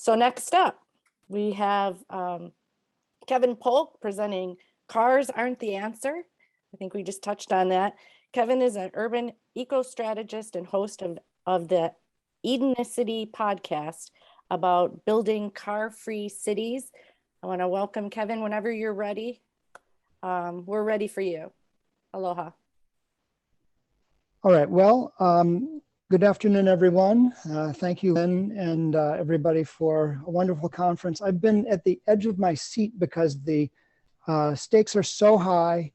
So next up, we have Kevin Polk presenting Cars Aren't the Answer. I think we just touched on that. Kevin is an urban eco-strategist and host of the Edenicity podcast about building car-free cities. I want to welcome Kevin whenever you're ready. We're ready for you. Aloha. All right, well, good afternoon, everyone. Thank you, Lynn, and everybody for a wonderful conference. I've been at the edge of my seat because the stakes are so high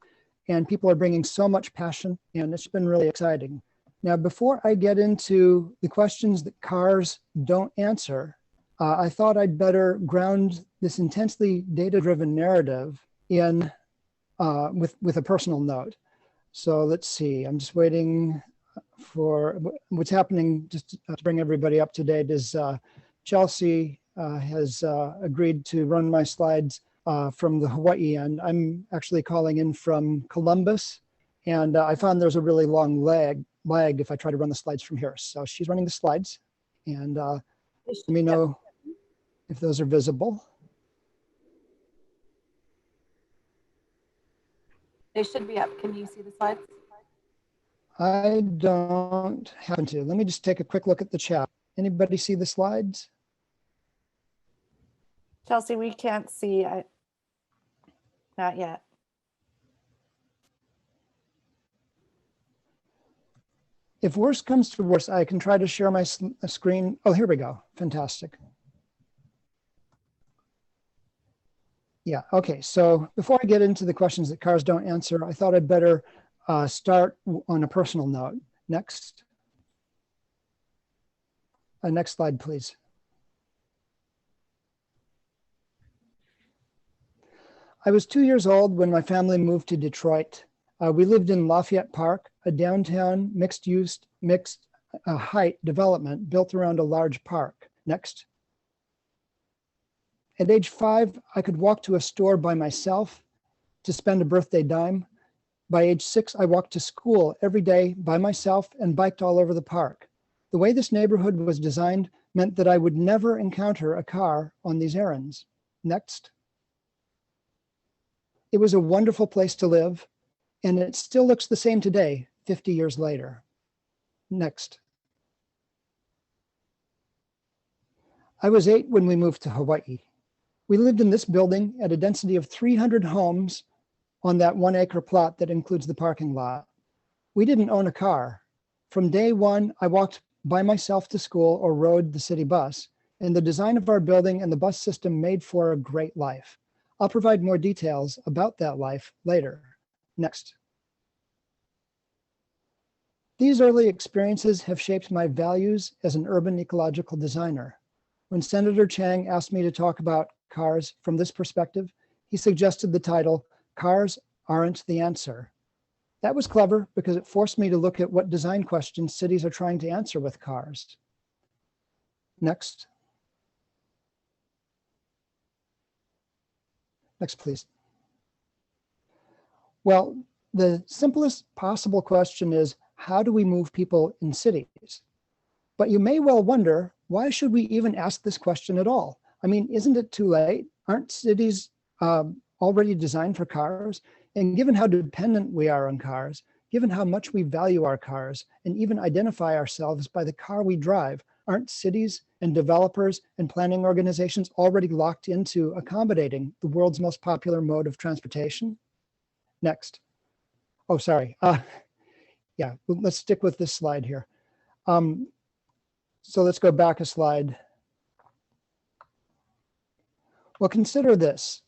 and people are bringing so much passion, and it's been really exciting. Now, before I get into the questions that cars don't answer, I thought I'd better ground this intensely data-driven narrative in with a personal note. So let's see, I'm just waiting for what's happening. Just to bring everybody up to date is Chelsea has agreed to run my slides from the Hawaii end. I'm actually calling in from Columbus, and I found there's a really long lag if I try to run the slides from here. So she's running the slides, and let me know if those are visible. They should be up. Can you see the slides? I don't happen to. Let me just take a quick look at the chat. Anybody see the slides? Chelsea, we can't see. Not yet. If worse comes to worse, I can try to share my screen. Oh, here we go. Fantastic. Yeah, okay. So before I get into the questions that cars don't answer, I thought I'd better start on a personal note. Next. Next slide, please. I was 2 years old when my family moved to Detroit. We lived in Lafayette Park, a downtown mixed-use, mixed-height development built around a large park. Next. At age 5, I could walk to a store by myself to spend a birthday dime. By age 6, I walked to school every day by myself and biked all over the park. The way this neighborhood was designed meant that I would never encounter a car on these errands. Next. It was a wonderful place to live, and it still looks the same today, 50 years later. Next. I was 8 when we moved to Hawaii. We lived in this building at a density of 300 homes on that 1 acre plot that includes the parking lot. We didn't own a car. From day one, I walked by myself to school or rode the city bus, and the design of our building and the bus system made for a great life. I'll provide more details about that life later. Next. These early experiences have shaped my values as an urban ecological designer. When Senator Chang asked me to talk about cars from this perspective, he suggested the title, Cars Aren't the Answer. That was clever because it forced me to look at what design questions cities are trying to answer with cars. Next. Next, please. Well, the simplest possible question is, how do we move people in cities? But you may well wonder, why should we even ask this question at all? I mean, isn't it too late? Aren't cities already designed for cars? And given how dependent we are on cars, given how much we value our cars and even identify ourselves by the car we drive, aren't cities and developers and planning organizations already locked into accommodating the world's most popular mode of transportation? Next. Oh, sorry. Yeah, let's stick with this slide here. So let's go back a slide. Well, consider this.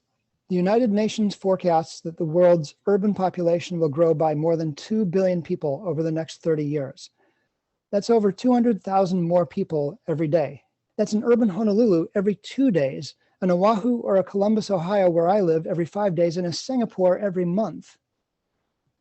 The United Nations forecasts that the world's urban population will grow by more than 2 billion people over the next 30 years. That's over 200,000 more people every day. That's an urban Honolulu every 2 days, an Oahu or a Columbus, Ohio, where I live, every 5 days, and a Singapore every month.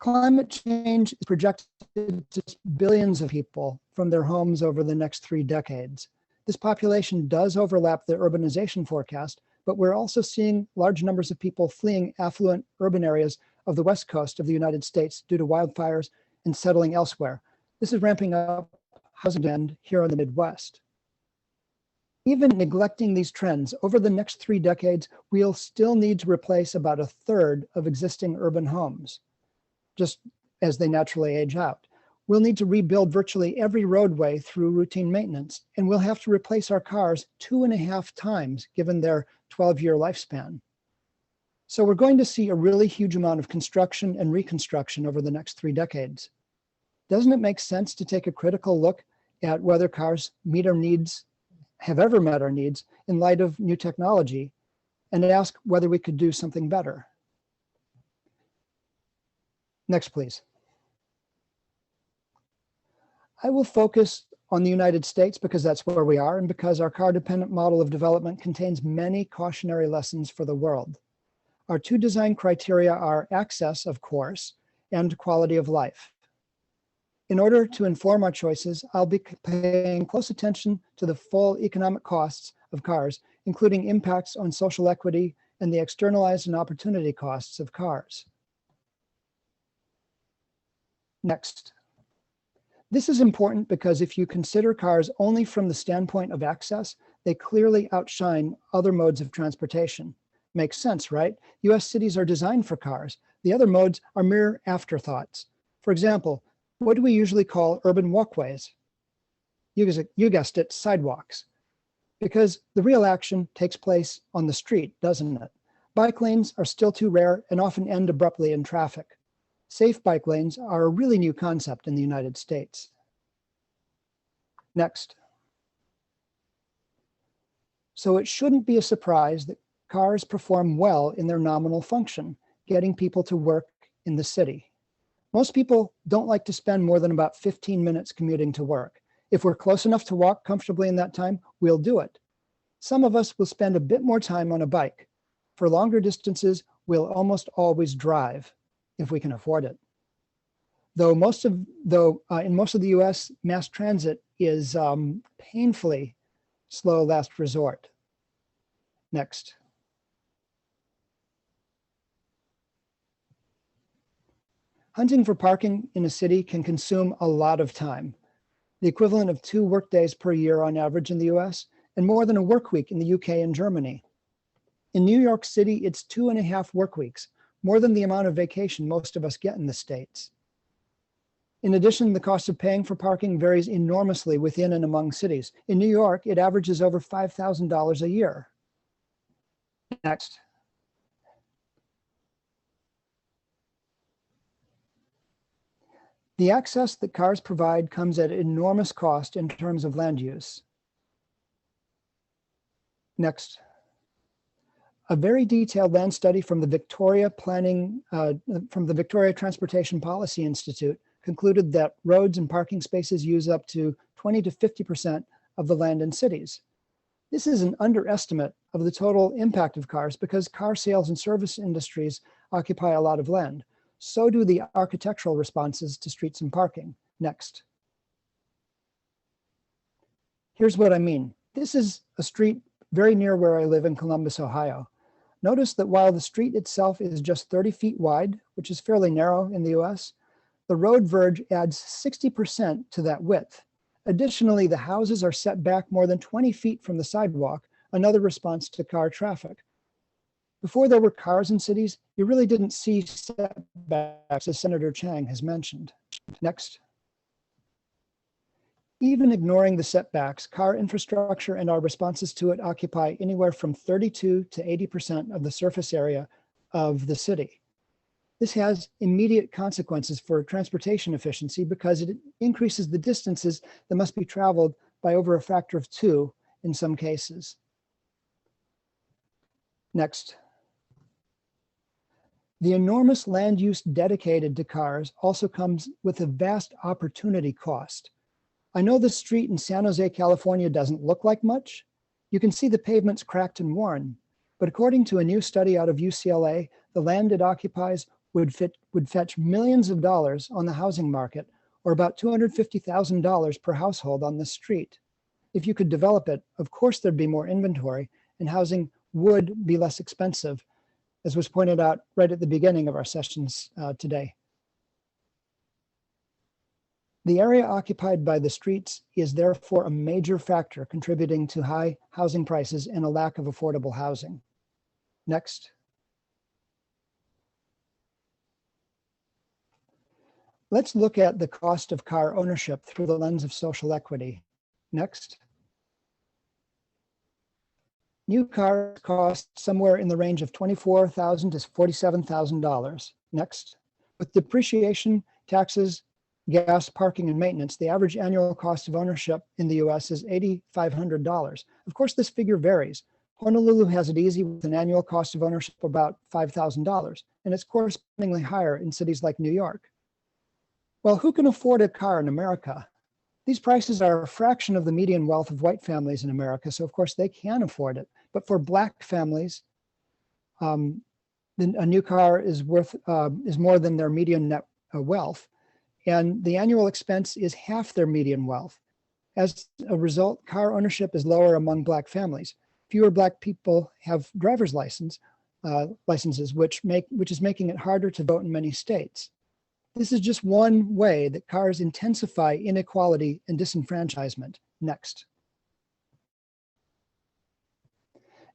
Climate change is projected to displace billions of people from their homes over the next 3 decades. This population does overlap the urbanization forecast, but we're also seeing large numbers of people fleeing affluent urban areas of the West Coast of the United States due to wildfires and settling elsewhere. This is ramping up housing demand here in the Midwest. Even neglecting these trends, over the next 3 decades, we'll still need to replace about 1/3 of existing urban homes, just as they naturally age out. We'll need to rebuild virtually every roadway through routine maintenance, and we'll have to replace our cars 2.5 times given their 12-year lifespan. So we're going to see a really huge amount of construction and reconstruction over the next 3 decades. Doesn't it make sense to take a critical look at whether cars meet our needs, have ever met our needs in light of new technology, and ask whether we could do something better? Next, please. I will focus on the United States because that's where we are and because our car-dependent model of development contains many cautionary lessons for the world. Our 2 design criteria are access, of course, and quality of life. In order to inform our choices, I'll be paying close attention to the full economic costs of cars, including impacts on social equity and the externalized and opportunity costs of cars. Next. This is important because if you consider cars only from the standpoint of access, they clearly outshine other modes of transportation. Makes sense, right? US cities are designed for cars. The other modes are mere afterthoughts. For example, what do we usually call urban walkways? You guessed it, sidewalks. Because the real action takes place on the street, doesn't it? Bike lanes are still too rare and often end abruptly in traffic. Safe bike lanes are a really new concept in the United States. Next. So it shouldn't be a surprise that cars perform well in their nominal function, getting people to work in the city. Most people don't like to spend more than about 15 minutes commuting to work. If we're close enough to walk comfortably in that time, we'll do it. Some of us will spend a bit more time on a bike. For longer distances, we'll almost always drive, if we can afford it. Though in most of the US, mass transit is painfully slow last resort. Next. Hunting for parking in a city can consume a lot of time, the equivalent of 2 workdays per year on average in the US, and more than a work week in the UK and Germany. In New York City, it's 2.5 work weeks, more than the amount of vacation most of us get in the States. In addition, the cost of paying for parking varies enormously within and among cities. In New York, it averages over $5,000 a year. Next. The access that cars provide comes at enormous cost in terms of land use. Next. A very detailed land study from the Victoria Transportation Policy Institute concluded that roads and parking spaces use up to 20 to 50% of the land in cities. This is an underestimate of the total impact of cars because car sales and service industries occupy a lot of land. So do the architectural responses to streets and parking. Next. Here's what I mean. This is a street very near where I live in Columbus, Ohio. Notice that while the street itself is just 30 feet wide, which is fairly narrow in the US, the road verge adds 60% to that width. Additionally, the houses are set back more than 20 feet from the sidewalk, another response to car traffic. Before there were cars in cities, you really didn't see setbacks, as Senator Chang has mentioned. Next. Even ignoring the setbacks, car infrastructure and our responses to it occupy anywhere from 32 to 80% of the surface area of the city. This has immediate consequences for transportation efficiency because it increases the distances that must be traveled by over a factor of 2 in some cases. Next. The enormous land use dedicated to cars also comes with a vast opportunity cost. I know the street in San Jose, California doesn't look like much. You can see the pavements cracked and worn, but according to a new study out of UCLA, the land it occupies would fetch millions of dollars on the housing market, or about $250,000 per household on the street. If you could develop it, of course there'd be more inventory and housing would be less expensive, as was pointed out right at the beginning of our sessions today. The area occupied by the streets is therefore a major factor contributing to high housing prices and a lack of affordable housing. Next. Let's look at the cost of car ownership through the lens of social equity. Next. New cars cost somewhere in the range of $24,000 to $47,000. Next. With depreciation, taxes, gas, parking, and maintenance, the average annual cost of ownership in the US is $8,500. Of course, this figure varies. Honolulu has it easy with an annual cost of ownership of about $5,000, and it's correspondingly higher in cities like New York. Well, who can afford a car in America? These prices are a fraction of the median wealth of white families in America, so of course they can afford it. But for Black families, a new car is more than their median net wealth, and the annual expense is half their median wealth. As a result, car ownership is lower among Black families. Fewer Black people have driver's licenses, which is making it harder to vote in many states. This is just one way that cars intensify inequality and disenfranchisement. Next.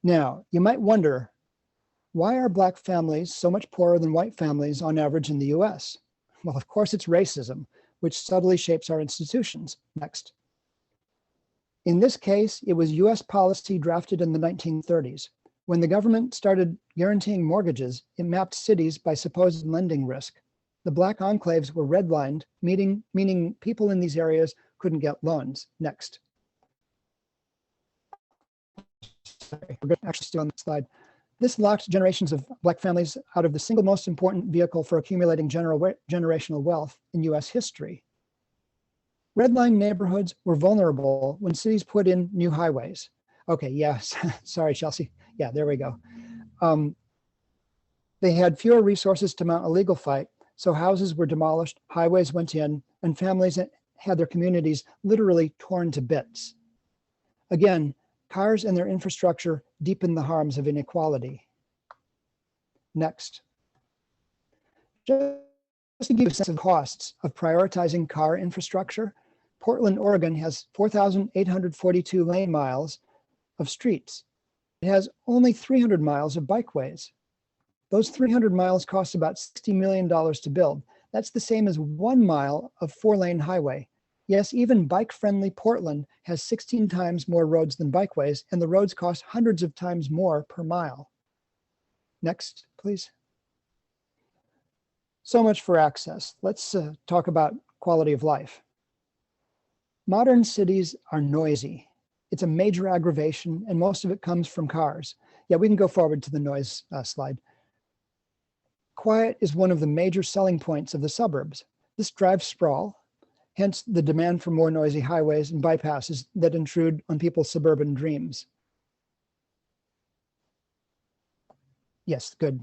Now, you might wonder, why are Black families so much poorer than white families on average in the US? Well, of course, it's racism, which subtly shapes our institutions. Next. In this case, it was US policy drafted in the 1930s. When the government started guaranteeing mortgages, it mapped cities by supposed lending risk. The Black enclaves were redlined, meaning people in these areas couldn't get loans. Next. Sorry, we're going to actually stay on the slide. This locked generations of Black families out of the single most important vehicle for accumulating generational wealth in US history. Redline neighborhoods were vulnerable when cities put in new highways. Okay, yes, sorry, Chelsea. Yeah, there we go. They had fewer resources to mount a legal fight, so houses were demolished, highways went in, and families had their communities literally torn to bits. Again, cars and their infrastructure deepen the harms of inequality. Next. Just to give you a sense of costs of prioritizing car infrastructure, Portland, Oregon has 4,842 lane miles of streets. It has only 300 miles of bikeways. Those 300 miles cost about $60 million to build. That's the same as 1 mile of 4-lane highway. Yes, even bike-friendly Portland has 16 times more roads than bikeways, and the roads cost hundreds of times more per mile. Next, please. So much for access. Let's talk about quality of life. Modern cities are noisy. It's a major aggravation, and most of it comes from cars. Yeah, we can go forward to the noise slide. Quiet is one of the major selling points of the suburbs. This drives sprawl, hence the demand for more noisy highways and bypasses that intrude on people's suburban dreams. Yes, good.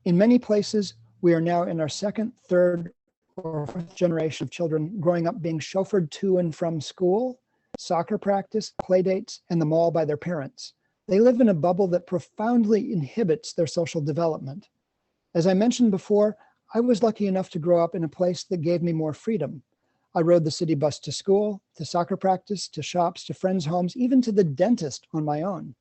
In many places, we are now in our second, third, or fourth generation of children growing up being chauffeured to and from school, soccer practice, play dates, and the mall by their parents. They live in a bubble that profoundly inhibits their social development. As I mentioned before, I was lucky enough to grow up in a place that gave me more freedom. I rode the city bus to school, to soccer practice, to shops, to friends' homes, even to the dentist on my own.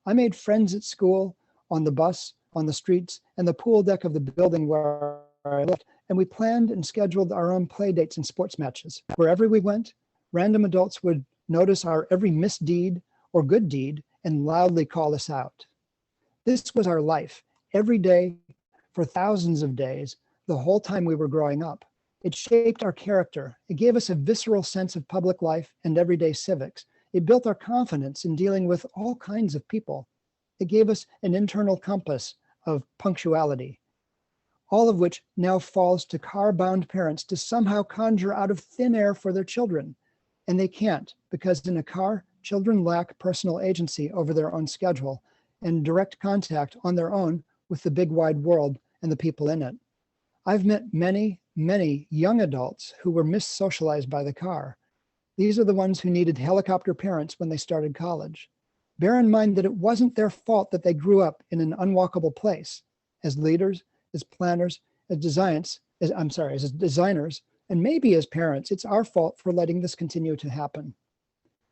I made friends at school, on the bus, on the streets, and the pool deck of the building where I lived, and we planned and scheduled our own play dates and sports matches. Wherever we went, random adults would notice our every misdeed or good deed and loudly call us out. This was our life, every day, for thousands of days, the whole time we were growing up. It shaped our character. It gave us a visceral sense of public life and everyday civics. It built our confidence in dealing with all kinds of people. It gave us an internal compass of punctuality, all of which now falls to car-bound parents to somehow conjure out of thin air for their children. And they can't, because in a car, children lack personal agency over their own schedule and direct contact on their own with the big wide world and the people in it. I've met many, many young adults who were mis-socialized by the car. These are the ones who needed helicopter parents when they started college. Bear in mind that it wasn't their fault that they grew up in an unwalkable place. As leaders, as planners, as designers, And maybe as parents, it's our fault for letting this continue to happen.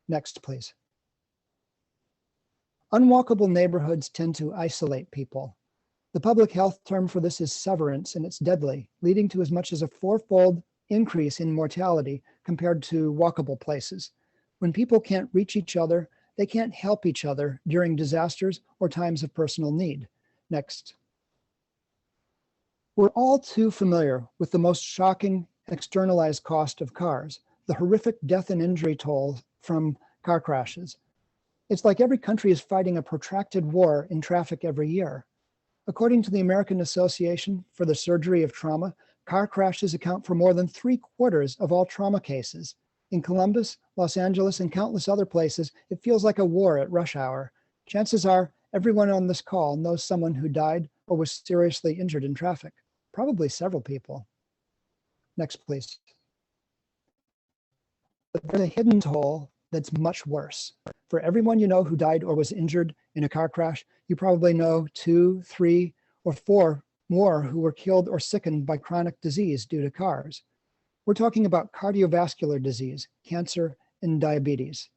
Next, please. Unwalkable neighborhoods tend to isolate people. The public health term for this is severance, and it's deadly, leading to as much as a 4-fold increase in mortality compared to walkable places. When people can't reach each other, they can't help each other during disasters or times of personal need. Next. We're all too familiar with the most shocking externalized cost of cars, the horrific death and injury toll from car crashes. It's like every country is fighting a protracted war in traffic every year. According to the American Association for the Surgery of Trauma, car crashes account for more than 3/4 of all trauma cases. In Columbus, Los Angeles, and countless other places, it feels like a war at rush hour. Chances are everyone on this call knows someone who died or was seriously injured in traffic, probably several people. Next, please. But there's a hidden toll that's much worse. For everyone you know who died or was injured in a car crash, you probably know 2, 3, or 4 more who were killed or sickened by chronic disease due to cars. We're talking about cardiovascular disease, cancer, and diabetes.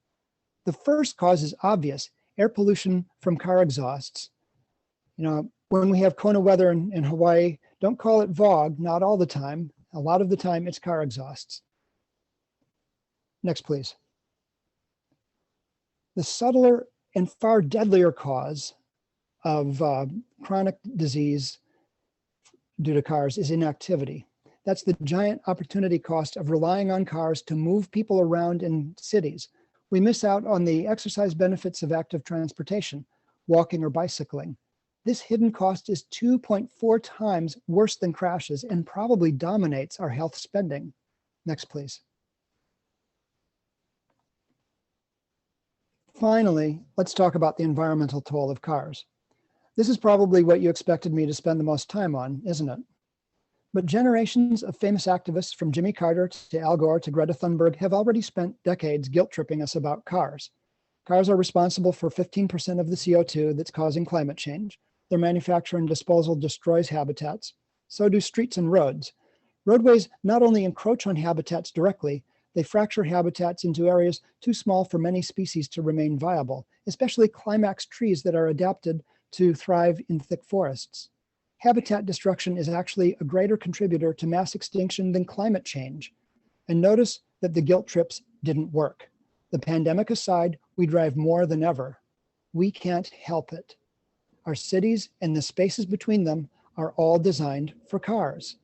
The first cause is obvious, air pollution from car exhausts. You know, when we have Kona weather in Hawaii, don't call it fog, not all the time. A lot of the time it's car exhausts. Next, please. The subtler and far deadlier cause of chronic disease due to cars is inactivity. That's the giant opportunity cost of relying on cars to move people around in cities. We miss out on the exercise benefits of active transportation, walking or bicycling. This hidden cost is 2.4 times worse than crashes and probably dominates our health spending. Next, please. Finally, let's talk about the environmental toll of cars. This is probably what you expected me to spend the most time on, isn't it? But generations of famous activists, from Jimmy Carter to Al Gore to Greta Thunberg, have already spent decades guilt-tripping us about cars. Cars are responsible for 15% of the CO2 that's causing climate change. Their manufacture and disposal destroys habitats. So do streets and roads. Roadways not only encroach on habitats directly, they fracture habitats into areas too small for many species to remain viable, especially climax trees that are adapted to thrive in thick forests. Habitat destruction is actually a greater contributor to mass extinction than climate change. And notice that the guilt trips didn't work. The pandemic aside, we drive more than ever. We can't help it. Our cities and the spaces between them are all designed for cars.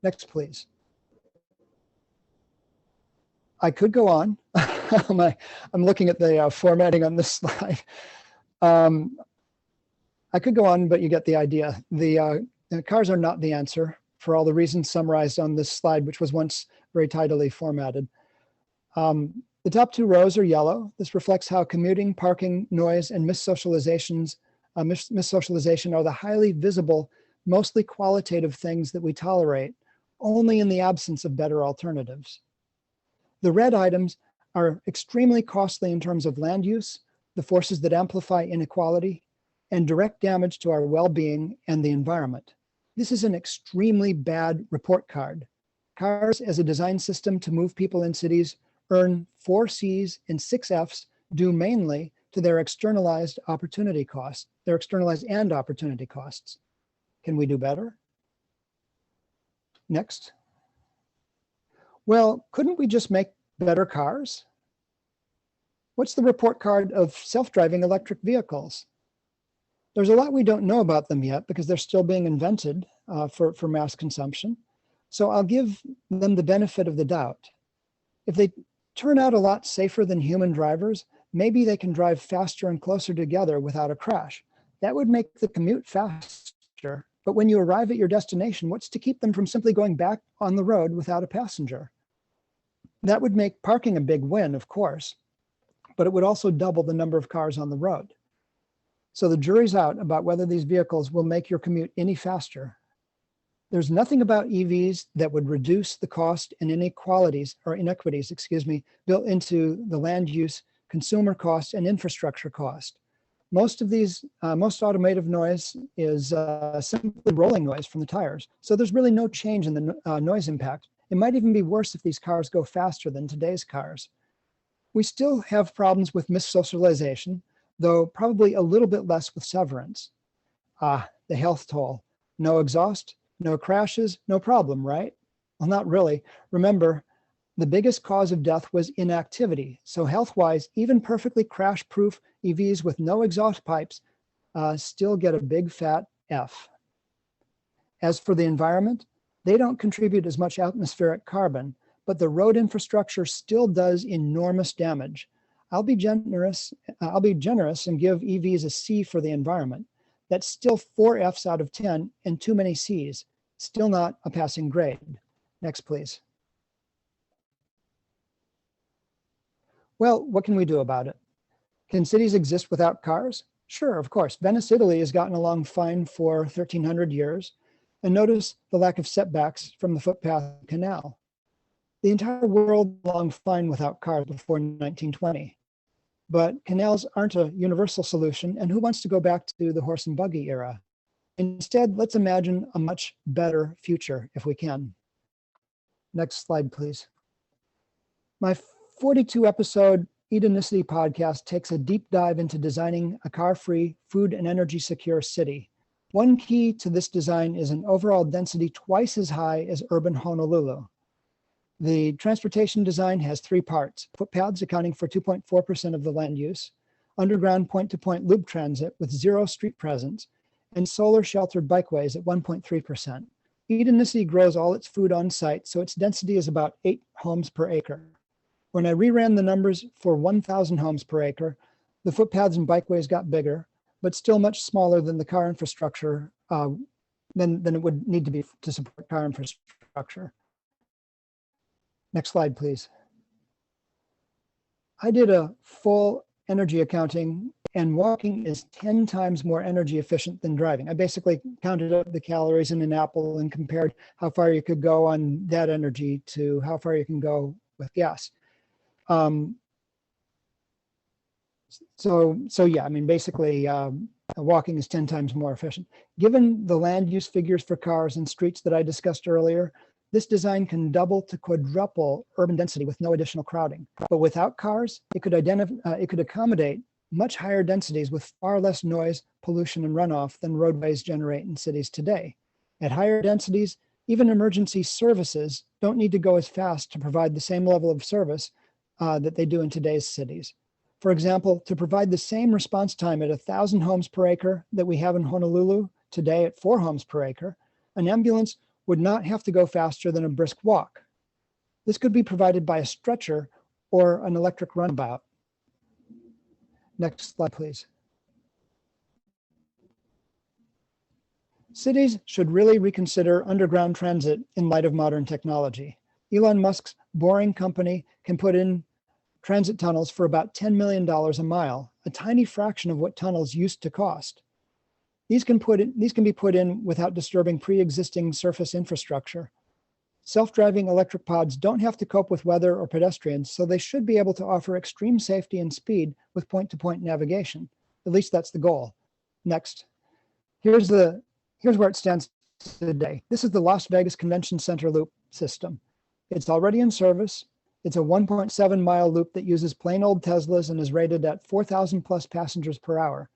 Next, please. I could go on. I'm looking at the formatting on this slide. I could go on, but you get the idea. The cars are not the answer for all the reasons summarized on this slide, which was once very tidily formatted. The top 2 rows are yellow. This reflects how commuting, parking, noise, and missocialization are the highly visible, mostly qualitative things that we tolerate, only in the absence of better alternatives. The red items are extremely costly in terms of land use, the forces that amplify inequality, and direct damage to our well-being and the environment. This is an extremely bad report card. Cars as a design system to move people in cities earn 4 C's and 6 F's due mainly to their externalized opportunity costs, their externalized and opportunity costs. Can we do better? Next. Well, couldn't we just make better cars? What's the report card of self-driving electric vehicles? There's a lot we don't know about them yet because they're still being invented for mass consumption. So I'll give them the benefit of the doubt. If they turn out a lot safer than human drivers, maybe they can drive faster and closer together without a crash. That would make the commute faster. But when you arrive at your destination, what's to keep them from simply going back on the road without a passenger? That would make parking a big win, of course, but it would also double the number of cars on the road. So the jury's out about whether these vehicles will make your commute any faster. There's nothing about EVs that would reduce the cost and inequities built into the land use, consumer cost, and infrastructure cost. Most automotive noise is simply rolling noise from the tires. So there's really no change in the noise impact, It might even be worse if these cars go faster than today's cars. We still have problems with missocialization, though probably a little bit less with severance. The health toll. No exhaust, no crashes, no problem, right? Well, not really. Remember, the biggest cause of death was inactivity. So health-wise, even perfectly crash-proof EVs with no exhaust pipes still get a big fat F. As for the environment, they don't contribute as much atmospheric carbon, but the road infrastructure still does enormous damage. I'll be generous and give EVs a C for the environment. That's still 4 Fs out of 10 and too many Cs. Still not a passing grade. Next, please. Well, what can we do about it? Can cities exist without cars? Sure, of course. Venice, Italy has gotten along fine for 1,300 years. And notice the lack of setbacks from the footpath canal. The entire world along fine without cars before 1920. But canals aren't a universal solution, and who wants to go back to the horse and buggy era? Instead, let's imagine a much better future if we can. Next slide, please. My 42 episode Edenicity podcast takes a deep dive into designing a car-free, food and energy secure city. One key to this design is an overall density twice as high as urban Honolulu. The transportation design has 3 parts: footpaths accounting for 2.4% of the land use, underground point-to-point loop transit with 0 street presence, and solar sheltered bikeways at 1.3%. Edenicity grows all its food on site, so its density is about 8 homes per acre. When I reran the numbers for 1,000 homes per acre, the footpaths and bikeways got bigger, but still much smaller than the car infrastructure, than it would need to be to support car infrastructure. Next slide, please. I did a full energy accounting, and walking is 10 times more energy efficient than driving. I basically counted up the calories in an apple and compared how far you could go on that energy to how far you can go with gas. So yeah, I mean, basically, walking is 10 times more efficient. Given the land use figures for cars and streets that I discussed earlier, this design can double to quadruple urban density with no additional crowding. But without cars, it could accommodate much higher densities with far less noise, pollution, and runoff than roadways generate in cities today. At higher densities, even emergency services don't need to go as fast to provide the same level of service that they do in today's cities. For example, to provide the same response time at 1,000 homes per acre that we have in Honolulu today at 4 homes per acre, an ambulance would not have to go faster than a brisk walk. This could be provided by a stretcher or an electric runabout. Next slide, please. Cities should really reconsider underground transit in light of modern technology. Elon Musk's Boring company can put in transit tunnels for about $10 million a mile, a tiny fraction of what tunnels used to cost. These can be put in without disturbing pre-existing surface infrastructure. Self-driving electric pods don't have to cope with weather or pedestrians, so they should be able to offer extreme safety and speed with point-to-point navigation. At least that's the goal. Next. Here's where it stands today. This is the Las Vegas Convention Center loop system. It's already in service. It's a 1.7 mile loop that uses plain old Teslas and is rated at 4,000 plus passengers per hour.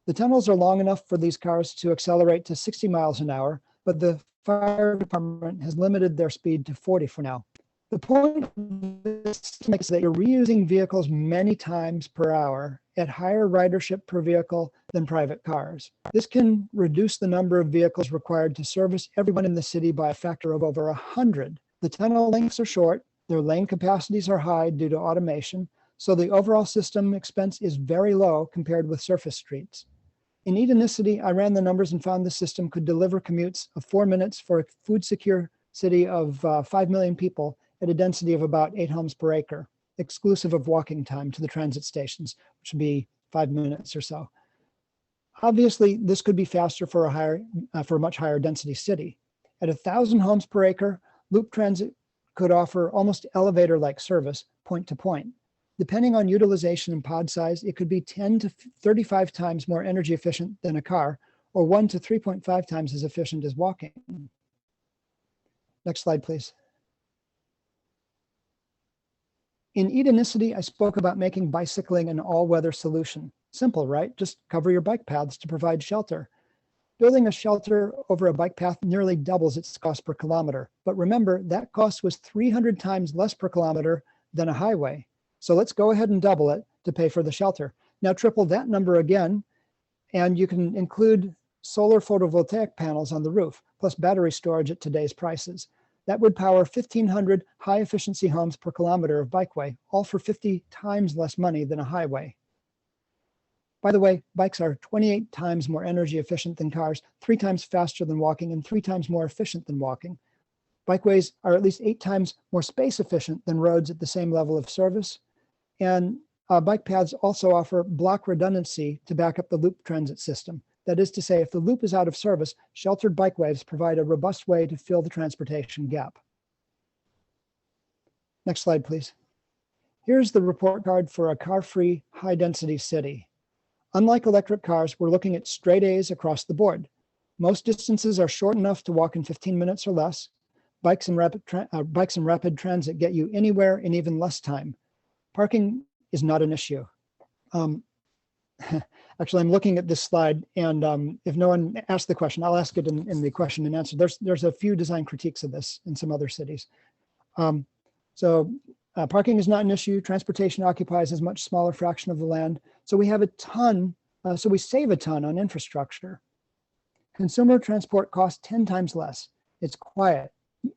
The tunnels are long enough for these cars to accelerate to 60 miles an hour, but the fire department has limited their speed to 40 for now. The point of this is that you're reusing vehicles many times per hour at higher ridership per vehicle than private cars. This can reduce the number of vehicles required to service everyone in the city by a factor of over 100. The tunnel lengths are short, their lane capacities are high due to automation, so the overall system expense is very low compared with surface streets. In Edenicity, I ran the numbers and found the system could deliver commutes of 4 minutes for a food-secure city of 5 million people at a density of about 8 homes per acre, exclusive of walking time to the transit stations, which would be 5 minutes or so. Obviously, this could be faster for a much higher density city. At 1,000 homes per acre, loop transit could offer almost elevator-like service point to point. Depending on utilization and pod size, it could be 10 to 35 times more energy efficient than a car, or 1 to 3.5 times as efficient as walking. Next slide, please. In Edenicity, I spoke about making bicycling an all-weather solution. Simple, right? Just cover your bike paths to provide shelter. Building a shelter over a bike path nearly doubles its cost per kilometer. But remember, that cost was 300 times less per kilometer than a highway. So let's go ahead and double it to pay for the shelter. Now triple that number again, and you can include solar photovoltaic panels on the roof, plus battery storage at today's prices. That would power 1,500 high-efficiency homes per kilometer of bikeway, all for 50 times less money than a highway. By the way, bikes are 28 times more energy efficient than cars, 3 times faster than walking, and 3 times more efficient than walking. Bikeways are at least 8 times more space efficient than roads at the same level of service. And bike paths also offer block redundancy to back up the loop transit system. That is to say, if the loop is out of service, sheltered bikeways provide a robust way to fill the transportation gap. Next slide, please. Here's the report card for a car-free, high-density city. Unlike electric cars, we're looking at straight A's across the board. Most distances are short enough to walk in 15 minutes or less. Bikes and rapid transit get you anywhere in even less time. Parking is not an issue. Actually, I'm looking at this slide, and if no one asked the question, I'll ask it in the question and answer. There's a few design critiques of this in some other cities. Parking is not an issue. Transportation occupies a much smaller fraction of the land. So we have a ton, so we save a ton on infrastructure. Consumer transport costs 10 times less. It's quiet.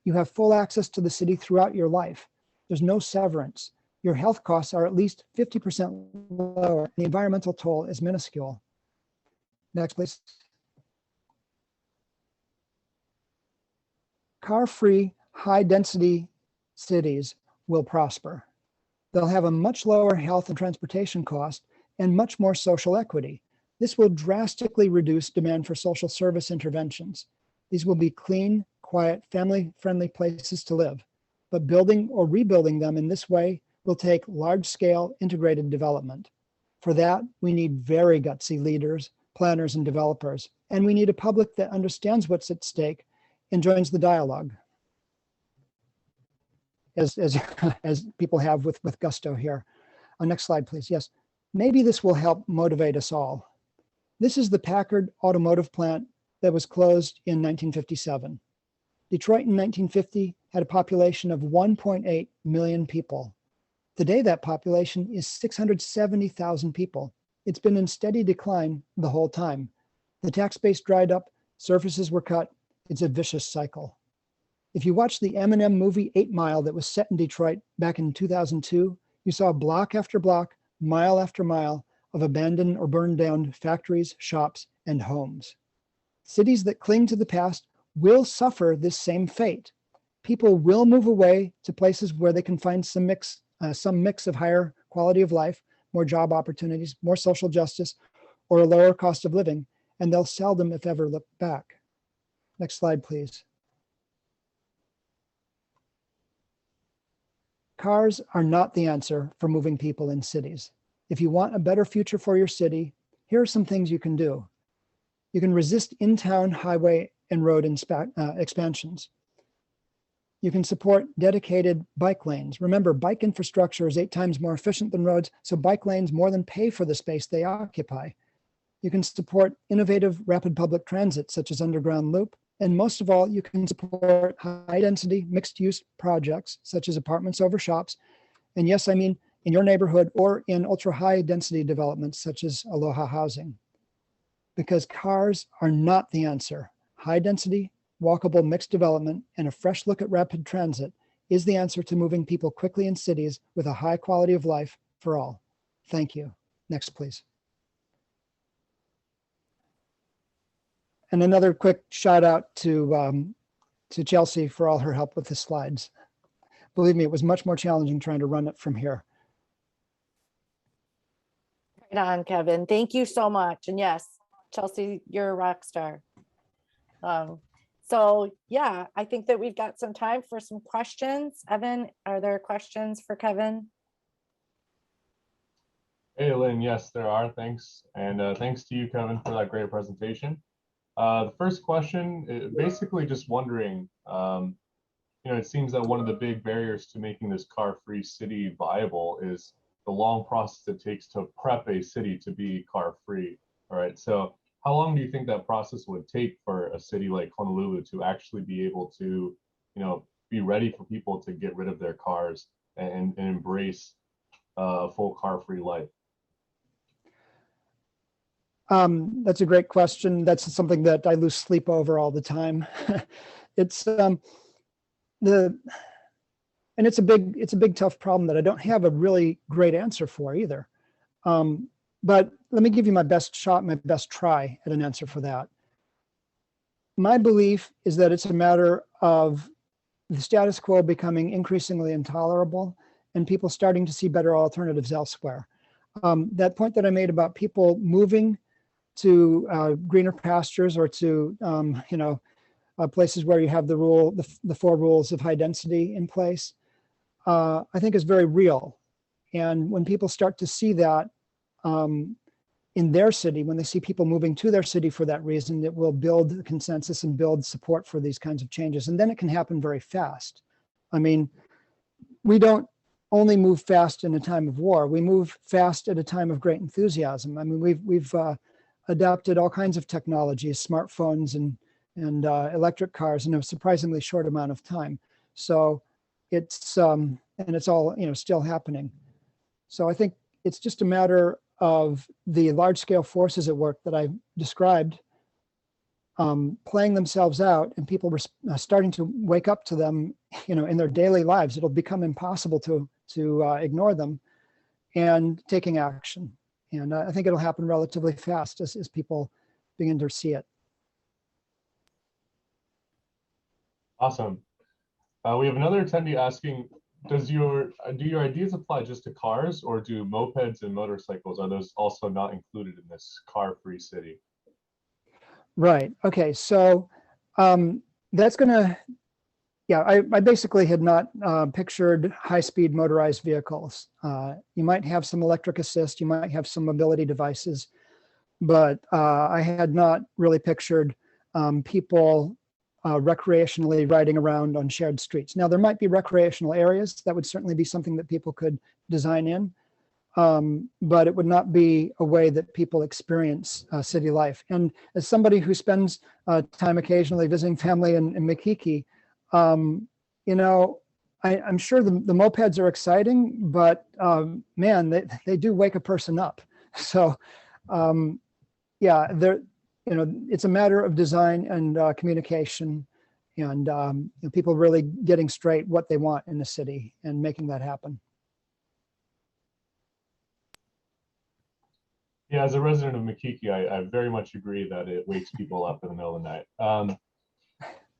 You have full access to the city throughout your life. There's no severance. Your health costs are at least 50% lower. The environmental toll is minuscule. Next, please. Car-free, high-density cities will prosper. They'll have a much lower health and transportation cost and much more social equity. This will drastically reduce demand for social service interventions. These will be clean, quiet, family-friendly places to live. But building or rebuilding them in this way will take large-scale integrated development. For that, we need very gutsy leaders, planners, and developers. And we need a public that understands what's at stake and joins the dialogue, as people have with gusto here. Next slide, please. Yes, maybe this will help motivate us all. This is the Packard automotive plant that was closed in 1957. Detroit in 1950 had a population of 1.8 million people. Today, that population is 670,000 people. It's been in steady decline the whole time. The tax base dried up, surfaces were cut. It's a vicious cycle. If you watch the Eminem movie 8 Mile that was set in Detroit back in 2002, you saw block after block, mile after mile of abandoned or burned down factories, shops, and homes. Cities that cling to the past will suffer this same fate. People will move away to places where they can find some mix of higher quality of life, more job opportunities, more social justice, or a lower cost of living, and they'll seldom, if ever, look back. Next slide, please. Cars are not the answer for moving people in cities. If you want a better future for your city, here are some things you can do. You can resist in-town highway and road expansions. You can support dedicated bike lanes. Remember, bike infrastructure is 8 times more efficient than roads, so bike lanes more than pay for the space they occupy. You can support innovative rapid public transit, such as Underground Loop. And most of all, you can support high-density mixed-use projects, such as apartments over shops. And yes, I mean in your neighborhood or in ultra-high-density developments, such as Aloha Housing. Because cars are not the answer. High-density, walkable mixed development, and a fresh look at rapid transit is the answer to moving people quickly in cities with a high quality of life for all. Thank you. Next, please. And another quick shout out to Chelsea for all her help with the slides. Believe me, it was much more challenging trying to run it from here. Right on, Kevin. Thank you so much. And yes, Chelsea, you're a rock star. So yeah, I think that we've got some time for some questions. Evan, are there questions for Kevin? Hey, Lynn, yes, there are. Thanks. And thanks to you, Kevin, for that great presentation. The first question, basically just wondering, it seems that one of the big barriers to making this car-free city viable is the long process it takes to prep a city to be car-free. All right, so how long do you think that process would take for a city like Honolulu to actually be able to, be ready for people to get rid of their cars and embrace a full car-free life? That's a great question. That's something that I lose sleep over all the time. It's it's a big tough problem that I don't have a really great answer for either. But let me give you my best shot, my best try at an answer for that. My belief is that it's a matter of the status quo becoming increasingly intolerable and people starting to see better alternatives elsewhere. That point that I made about people moving to greener pastures or to places where you have the 4 rules of high density in place, I think is very real. And when people start to see that in their city, when they see people moving to their city for that reason, it will build a consensus and build support for these kinds of changes. And then it can happen very fast. I mean, we don't only move fast in a time of war. We move fast at a time of great enthusiasm. I mean, we've adopted all kinds of technologies, smartphones and electric cars in a surprisingly short amount of time. So it's and it's all still happening. So I think it's just a matter of the large-scale forces at work that I described playing themselves out, and people were starting to wake up to them, in their daily lives. It'll become impossible to ignore them, and taking action. And I think it'll happen relatively fast as people begin to see it. Awesome. We have another attendee asking, do your ideas apply just to cars, or do mopeds and motorcycles, are those also not included in this car-free city? Right. Okay. So that's gonna, I basically had not pictured high-speed motorized vehicles. You might have some electric assist, you might have some mobility devices, but I had not really pictured people recreationally riding around on shared streets. Now, there might be recreational areas. That would certainly be something that people could design in, but it would not be a way that people experience city life. And as somebody who spends time occasionally visiting family in Makiki, I'm sure the mopeds are exciting, but man, they do wake a person up. So it's a matter of design and communication, and people really getting straight what they want in the city and making that happen. Yeah, as a resident of Makiki, I very much agree that it wakes people up in the middle of the night.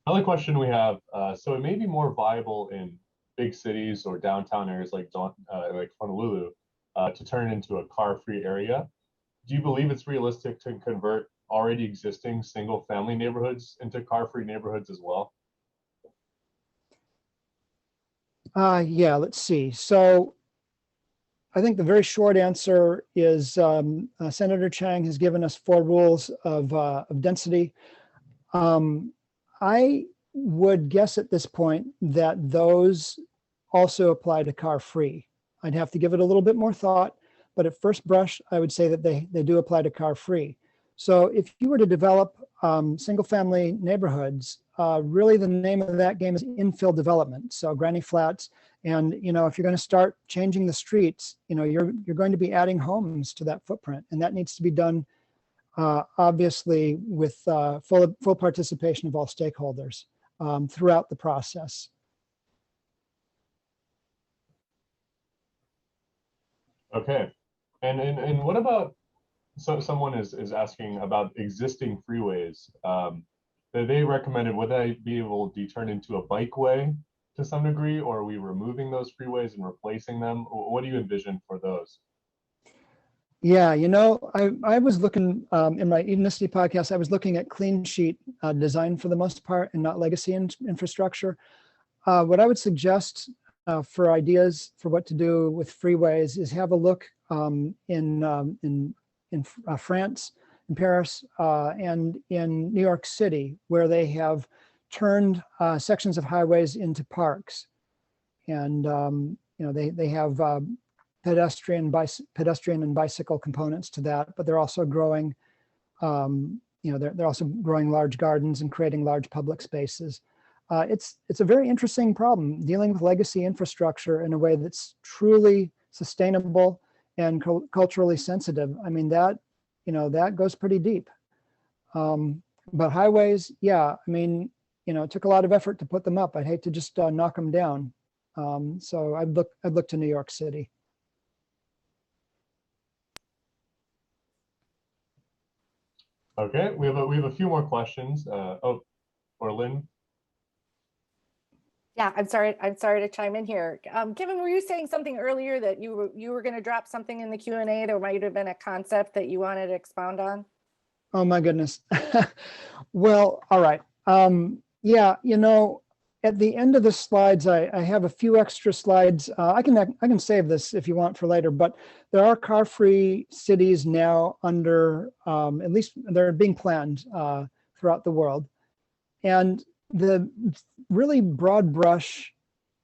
Another question we have, so it may be more viable in big cities or downtown areas like Honolulu to turn into a car-free area. Do you believe it's realistic to convert already existing single-family neighborhoods into car-free neighborhoods as well? Yeah, let's see. So I think the very short answer is Senator Chang has given us 4 rules of density. I would guess at this point that those also apply to car-free. I'd have to give it a little bit more thought, but at first brush, I would say that they do apply to car-free. So if you were to develop single-family neighborhoods, really the name of that game is infill development. So granny flats, and if you're going to start changing the streets, you're going to be adding homes to that footprint, and that needs to be done obviously with full participation of all stakeholders throughout the process. Okay, and what about, so someone is asking about existing freeways. They recommended, would they be able to be turned into a bikeway to some degree, or are we removing those freeways and replacing them? What do you envision for those? Yeah, I was looking in my Edenicity podcast, I was looking at clean sheet design for the most part and not legacy infrastructure. What I would suggest for ideas for what to do with freeways is have a look in France, in Paris, and in New York City, where they have turned sections of highways into parks. And they have pedestrian and bicycle components to that, but they're also growing, they're also growing large gardens and creating large public spaces. It's a very interesting problem, dealing with legacy infrastructure in a way that's truly sustainable and culturally sensitive. I mean, that goes pretty deep. But highways, yeah, I mean, it took a lot of effort to put them up. I'd hate to just knock them down. So I'd look to New York City. Okay, we have a few more questions. Or Lynn. Yeah, I'm sorry to chime in here. Kevin, were you saying something earlier that you were going to drop something in the Q&A? There might have been a concept that you wanted to expound on. Oh my goodness. Well, all right. Yeah, at the end of the slides, I have a few extra slides. I can save this if you want for later, but there are car-free cities now under, at least they're being planned throughout the world. And the really broad brush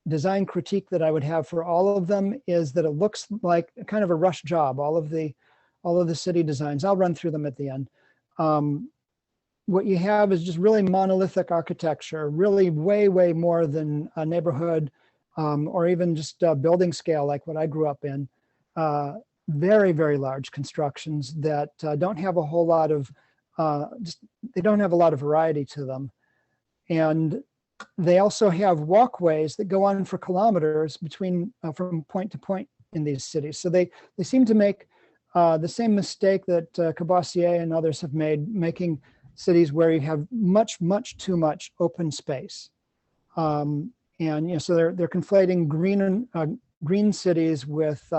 design critique that I would have for all of them is that it looks like kind of a rush job, all of the city designs. I'll run through them at the end. What you have is just really monolithic architecture, really way more than a neighborhood or even just building scale like what I grew up in. Very large constructions that don't have a whole lot of, they don't have a lot of variety to them. And they also have walkways that go on for kilometers between from point to point in these cities. So they seem to make the same mistake that Cabossier and others have made, making cities where you have much too much open space. And so they're conflating green cities with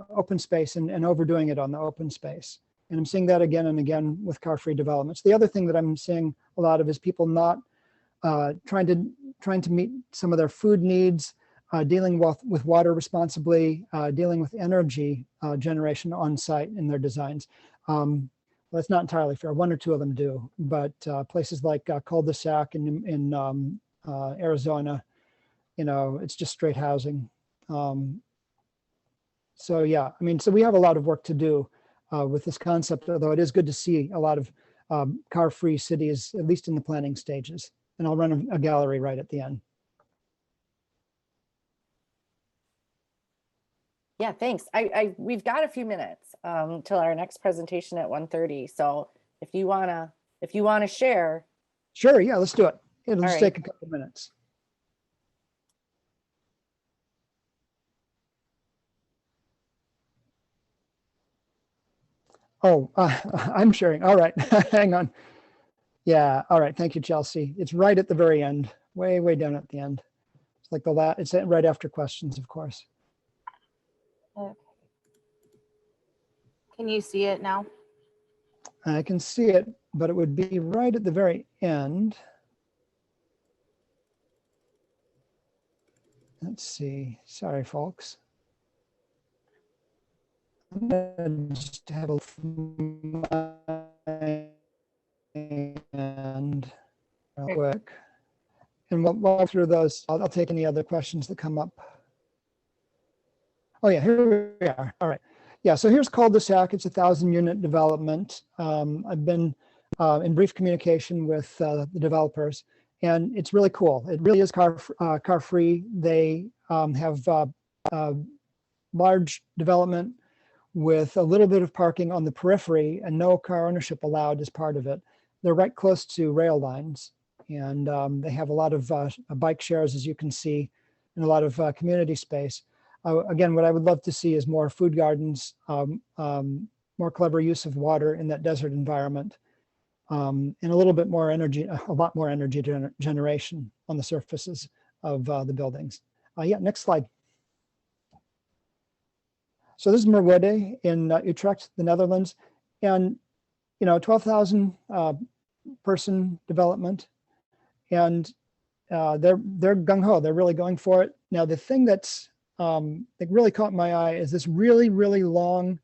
open space and overdoing it on the open space. And I'm seeing that again and again with car-free developments. The other thing that I'm seeing a lot of is people not trying to meet some of their food needs, dealing with water responsibly, dealing with energy generation on site in their designs. Well, that's not entirely fair. One or two of them do, but places like cul-de-sac in Arizona, it's just straight housing. So yeah, I mean, so we have a lot of work to do with this concept, although it is good to see a lot of car-free cities, at least in the planning stages. And I'll run a gallery right at the end. Yeah, thanks. We've got a few minutes till our next presentation at 1:30. So if you wanna share. Sure, yeah, let's do it. It'll just right. take a couple of minutes. Oh, I'm sharing. All right, hang on. Yeah, all right. Thank you, Chelsea. It's right at the very end, way down at the end. It's like it's right after questions, of course. Okay. Can you see it now? I can see it, but it would be right at the very end. Let's see. Sorry, folks. I'm gonna just have a and real quick, and we'll walk through those. I'll take any other questions that come up. Oh yeah, here we are. All right. Yeah, so here's cul-de-sac. It's a 1,000-unit development. I've been in brief communication with the developers, and it's really cool. It really is car-free. They have large development with a little bit of parking on the periphery and no car ownership allowed as part of it. They're right close to rail lines, and they have a lot of bike shares, as you can see, and a lot of community space. Again, what I would love to see is more food gardens, more clever use of water in that desert environment, and a little bit more energy, a lot more energy generation on the surfaces of the buildings. Yeah, next slide. So this is Merwede in Utrecht, the Netherlands, and 12,000 person development, and they're gung ho. They're really going for it. Now the thing that really caught my eye is this really long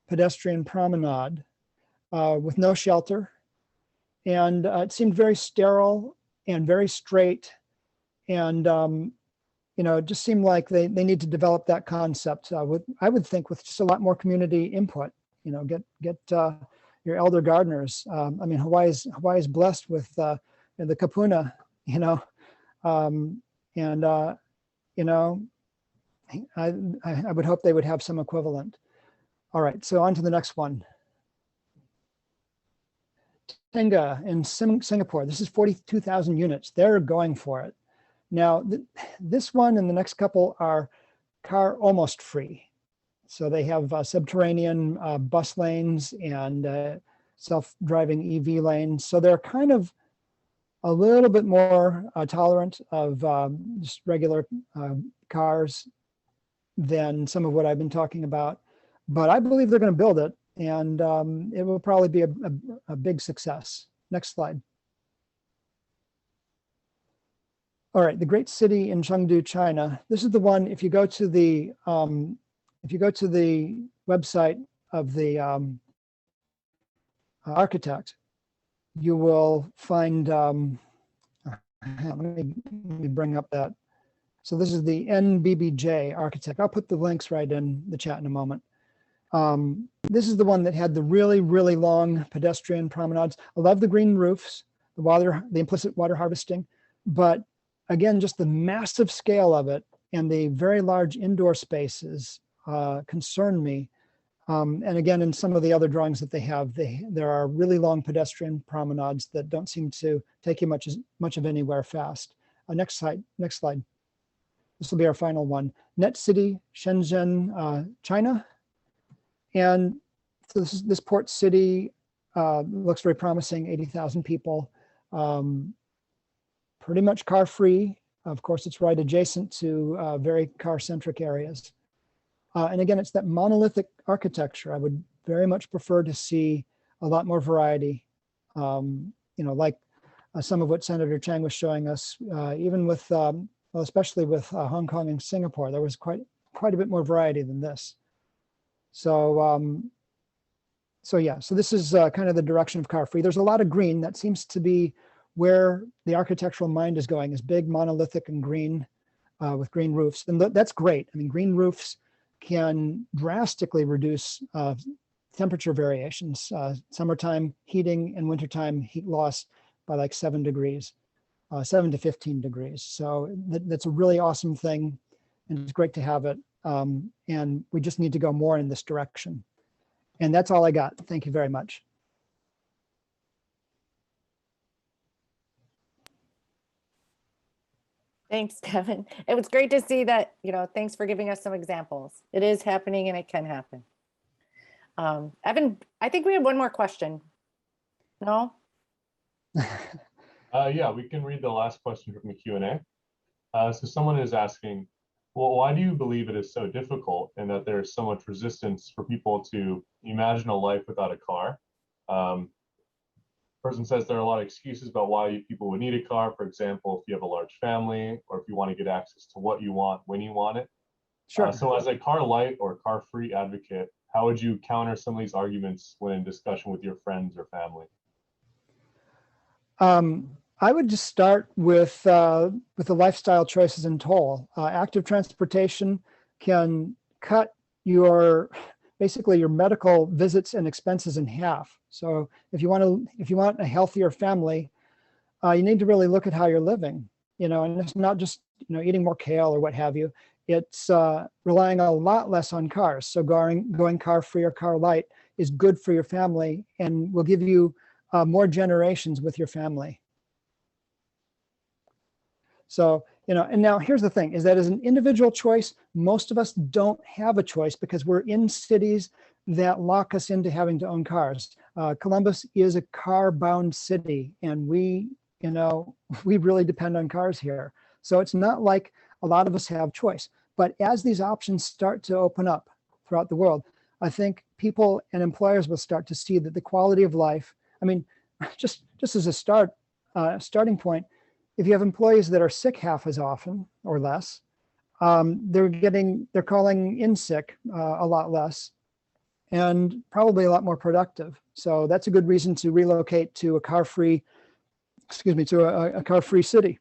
pedestrian promenade with no shelter, and it seemed very sterile and very straight. And, you know, it just seemed like they need to develop that concept I would think with just a lot more community input, you know, get your elder gardeners. I mean, Hawaii is blessed with the kapuna, you know, you know, I would hope they would have some equivalent. All right, so on to the next one. Tenga in Singapore, this is 42,000 units. They're going for it. Now, this one and the next couple are car almost free. So they have subterranean bus lanes and self-driving EV lanes. So they're kind of a little bit more tolerant of just regular cars than some of what I've been talking about. But I believe they're going to build it, and it will probably be a big success. Next slide. All right, the great city in Chengdu, China. This is the one. If you go to the website of the architect, you will find. Let me bring up that. So this is the NBBJ architect. I'll put the links right in the chat in a moment. This is the one that had the really, really long pedestrian promenades. I love the green roofs, the implicit water harvesting, but again, just the massive scale of it and the very large indoor spaces concern me. And again, in some of the other drawings that they have, there are really long pedestrian promenades that don't seem to take you much of anywhere fast. Next slide. This will be our final one. Net City, Shenzhen, China. And so this port city looks very promising, 80,000 people. Pretty much car free. Of course, it's right adjacent to very car centric areas. And again, it's that monolithic architecture. I would very much prefer to see a lot more variety, you know, like some of what Senator Chang was showing us, even with, well, especially with Hong Kong and Singapore, there was quite a bit more variety than this. So, so this is kind of the direction of car free. There's a lot of green. That seems to be where the architectural mind is going, is big, monolithic, and green with green roofs. And that's great. I mean, green roofs can drastically reduce temperature variations. Summertime heating and wintertime heat loss by like 7 degrees, 7 to 15 degrees. So that's a really awesome thing, and it's great to have it. And we just need to go more in this direction. And that's all I got. Thank you very much. Thanks, Kevin. It was great to see that, you know, thanks for giving us some examples. It is happening and it can happen. Evan, I think we have one more question. No? Yeah, we can read the last question from the Q&A. So someone is asking, well, why do you believe it is so difficult and that there's so much resistance for people to imagine a life without a car? Person says there are a lot of excuses about why people would need a car. For example, if you have a large family or if you want to get access to what you want when you want it. Sure. So as a car light or car free advocate, how would you counter some of these arguments when in discussion with your friends or family? I would just start with the lifestyle choices in toll. Active transportation can cut basically your medical visits and expenses in half. So if you want a healthier family, you need to really look at how you're living, you know, and it's not just, you know, eating more kale or what have you. It's relying a lot less on cars. So going car free or car light is good for your family and will give you more generations with your family. So, you know, and now here's the thing, is that as an individual choice, most of us don't have a choice because we're in cities that lock us into having to own cars. Columbus is a car-bound city, and we really depend on cars here. So it's not like a lot of us have choice. But as these options start to open up throughout the world, I think people and employers will start to see that the quality of life, I mean, just as a starting point, if you have employees that are sick half as often or less, they're calling in sick a lot less and probably a lot more productive. So that's a good reason to relocate to a car-free a car-free city.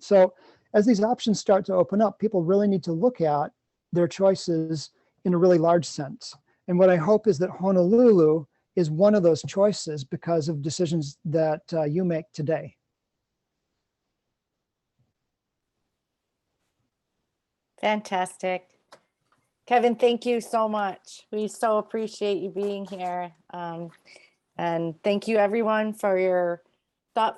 So as these options start to open up, people really need to look at their choices in a really large sense. And what I hope is that Honolulu is one of those choices because of decisions that you make today. Fantastic. Kevin, thank you so much. We so appreciate you being here. And thank you everyone for your thoughtful